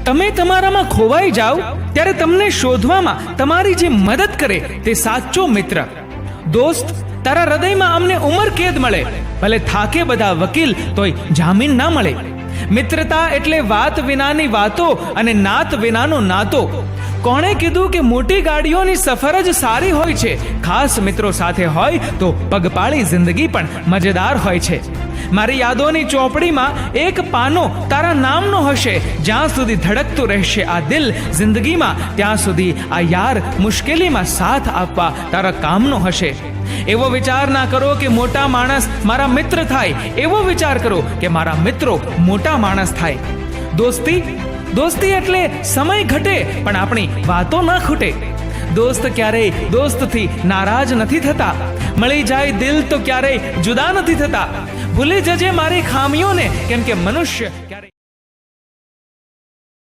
તમે તમારામાં ખોવાઈ જાઓ ત્યારે તમને શોધવામાં તમારી જે મદદ કરે તે સાચો મિત્ર. દોસ્ત, તારા હૃદયમાં અમને ઉંમર કેદ મળે, ભલે થાકે બધા વકીલ તોય જામીન ના મળે. મિત્રતા એટલે વાત વિનાની વાતો અને નાત વિનાનો નાતો. કોણે કીધું કે મોટી ગાડીઓની સફર જ સારી હોય છે? ખાસ મિત્રો સાથે હોય તો પગપાળી જિંદગી પણ મજેદાર હોય છે. મારી યાદોની ચોપડીમાં એક પાનો તારા નામનો હશે. જ્યાં સુધી ધડકતું રહેશે આ દિલ જિંદગીમાં, ત્યાં સુધી આ યાર મુશ્કેલીમાં સાથ આપવા તારા કામનો હશે. એવો વિચાર ના કરો કે મોટા માણસ મારા મિત્ર થાય, એવો વિચાર કરો કે મારા મિત્રો મોટા માણસ થાય. દોસ્તી એટલે સમય ઘટે પણ આપણી વાતો ના ખૂટે. દોસ્ત ક્યારેય દોસ્તથી નારાજ નથી થતા. મળી જાય દિલ તો ક્યારેય જુદા નથી થતા. ભૂલી જજે મારી ખામીઓને, કેમ કે મનુષ્ય ક્યારેય